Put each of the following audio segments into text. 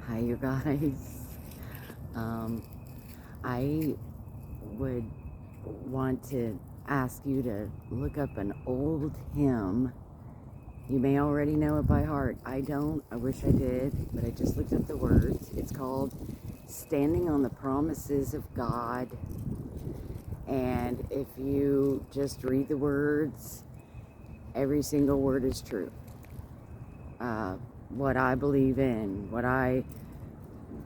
Hi, you guys. I would want to ask you to look up an old hymn. You may already know it by heart. I don't. I wish I did, but I just looked up the words. It's called Standing on the Promises of God. And if you just read the words, every single word is true. What I believe in, what I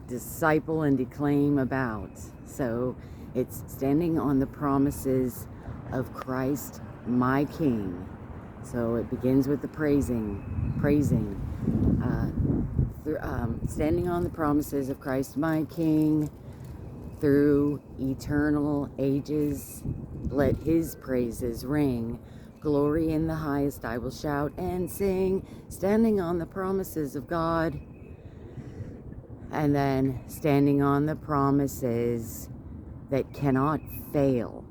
disciple and declaim about. So it's standing on the promises of Christ, my King. So it begins with the praising, standing on the promises of Christ, my King, through eternal ages. Let his praises ring. Glory in the highest I will shout and sing, standing on the promises of God. And then standing on the promises that cannot fail.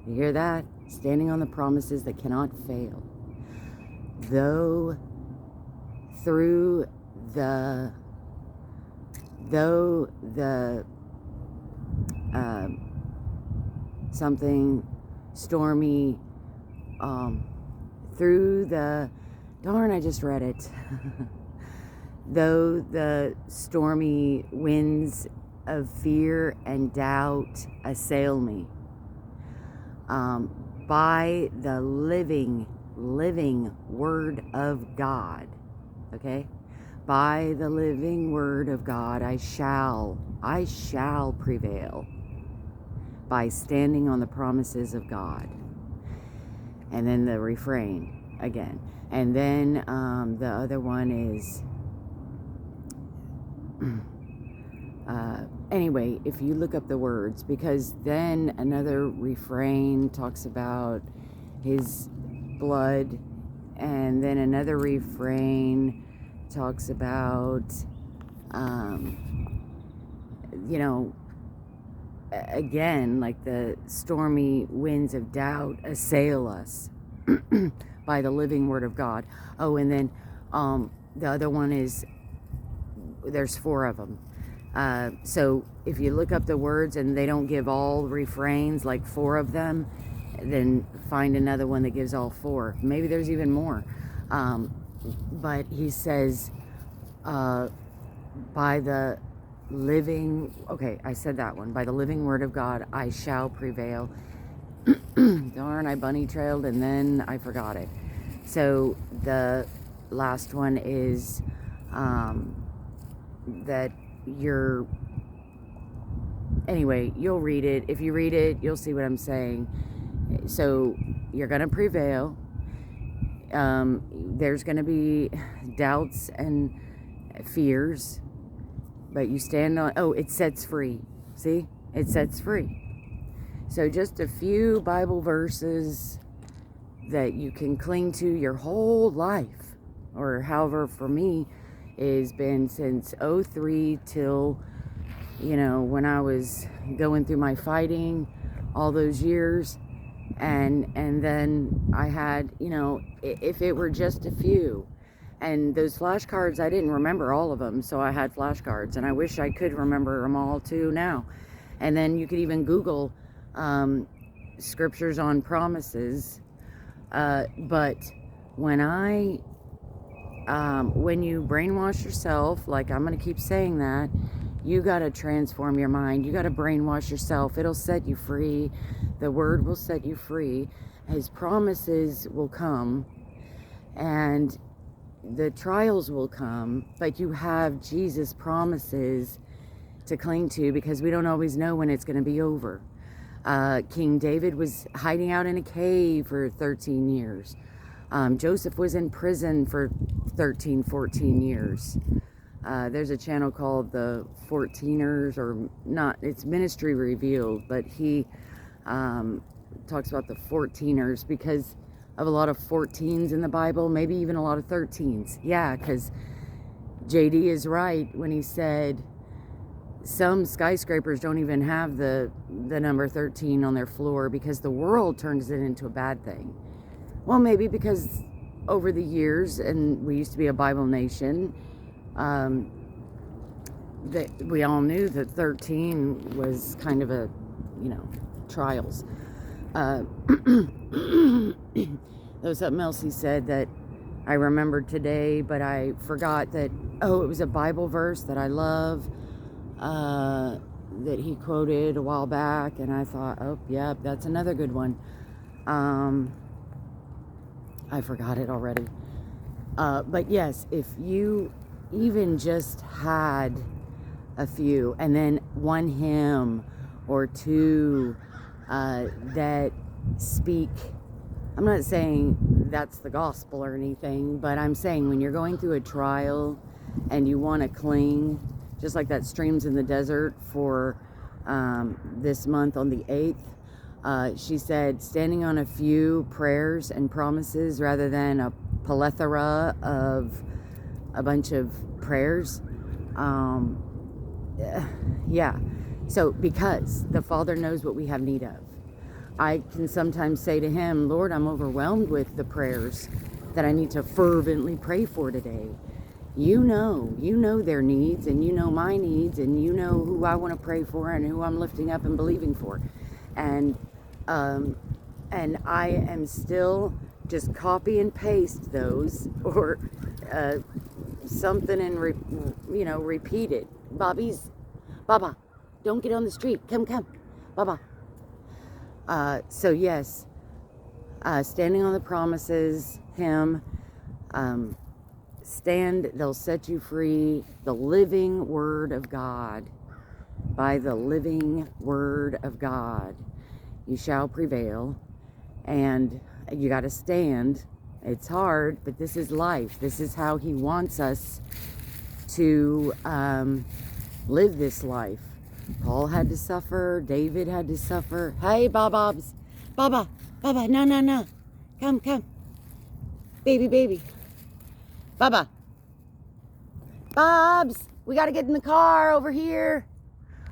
You hear that? Standing on the promises that cannot fail. Though the something stormy, through the, darn, I just read it. Though the stormy winds of fear and doubt assail me, by the living word of God, okay? By the living word of God, I shall prevail by standing on the promises of God. And then the refrain again. And then the other one is, anyway, if you look up the words, because then another refrain talks about his blood, and then another refrain talks about, again, like the stormy winds of doubt assail us by the living word of God. Oh, and then the other one is, there's 4 of them. So if you look up the words and they don't give all refrains, like 4 of them, then find another one that gives all 4. Maybe there's even more. But he says, by the living, okay, I said that one. By the living word of God, I shall prevail. Darn, I bunny trailed and then I forgot it. So the last one is, that anyway, you'll read it. If you read it, you'll see what I'm saying. So you're going to prevail. There's going to be doubts and fears, but you stand on, it sets free. See? It sets free. So just a few Bible verses that you can cling to your whole life, or however, for me, it's been since 03 till, when I was going through my fighting, all those years. And then I had, if it were just a few. And those flashcards, I didn't remember all of them, so I had flashcards. And I wish I could remember them all too now. And then you could even Google scriptures on promises. But when you brainwash yourself, like I'm going to keep saying that, you got to transform your mind. You got to brainwash yourself. It'll set you free. The word will set you free. His promises will come and the trials will come, but you have Jesus' promises to cling to, because we don't always know when it's going to be over. King David was hiding out in a cave for 13 years. Joseph was in prison for 13, 14 years. There's a channel called the 14ers, or not, it's Ministry Revealed, but he talks about the 14ers because of a lot of 14s in the Bible, maybe even a lot of 13s. Yeah, because JD is right when he said some skyscrapers don't even have the number 13 on their floor because the world turns it into a bad thing. Well, maybe because over the years, and we used to be a Bible nation, we all knew that 13 was kind of a, trials. There was something else he said that I remembered today, but I forgot that, it was a Bible verse that I love, that he quoted a while back, and I thought, yeah, that's another good one. I forgot it already. But yes, if you even just had a few, and then one hymn or two that speak, I'm not saying that's the gospel or anything, but I'm saying when you're going through a trial and you want to cling, just like that Streams in the Desert for this month on the 8th, she said, standing on a few prayers and promises rather than a plethora of a bunch of prayers. Yeah. So because the Father knows what we have need of, I can sometimes say to him, Lord, I'm overwhelmed with the prayers that I need to fervently pray for today. You know their needs, and you know my needs, and you know who I want to pray for and who I'm lifting up and believing for. And I am still just copy and paste those, or something, and repeat it. Baba, don't get on the street. Come, Baba. So yes, standing on the promises, him, stand, they'll set you free, the living word of God. By the living word of God, you shall prevail. And you got to stand. It's hard, but this is life. This is how he wants us to live this life. Paul had to suffer. David had to suffer. Hey, Baba, no. Come. Baby. Baba. Bobs, we got to get in the car over here.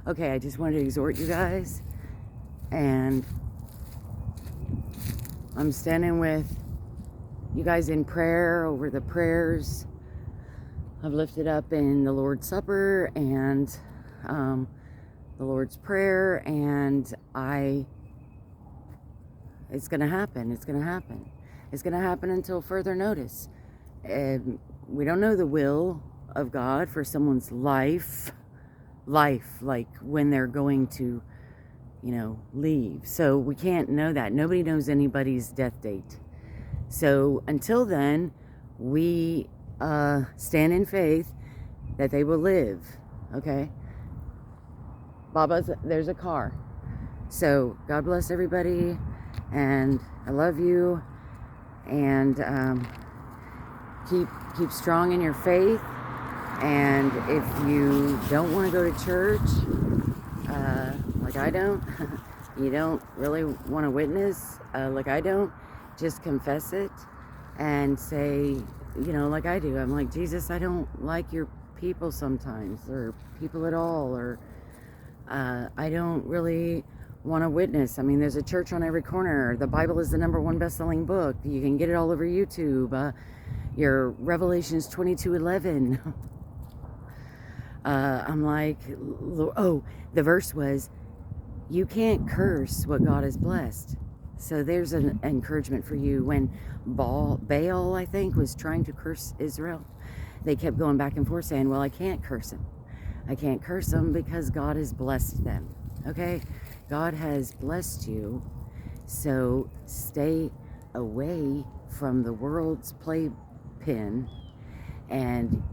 Okay, I just wanted to exhort you guys. And I'm standing with you guys in prayer over the prayers I've lifted up in the Lord's Supper and the Lord's Prayer, and it's going to happen. It's going to happen. It's going to happen until further notice. And we don't know the will of God for someone's life, like when they're going to, leave. So we can't know that. Nobody knows anybody's death date. So until then, we stand in faith that they will live. Okay? There's a car. So God bless everybody, and I love you, and keep strong in your faith. And if you don't want to go to church, like I don't, you don't really want to witness, like I don't, just confess it and say, like I do. I'm like, Jesus, I don't like your people sometimes, or people at all, or I don't really want to witness. I mean, there's a church on every corner. The Bible is the #1 best-selling book. You can get it all over YouTube. Your Revelations 22:11. I'm like, the verse was, you can't curse what God has blessed. So there's an encouragement for you. When Baal, I think, was trying to curse Israel, they kept going back and forth saying, well, I can't curse him. I can't curse them because God has blessed them. Okay? God has blessed you. So stay away from the world's playpen, and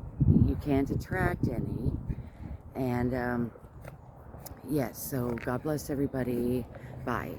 you can't attract any. And yes, so God bless everybody. Bye.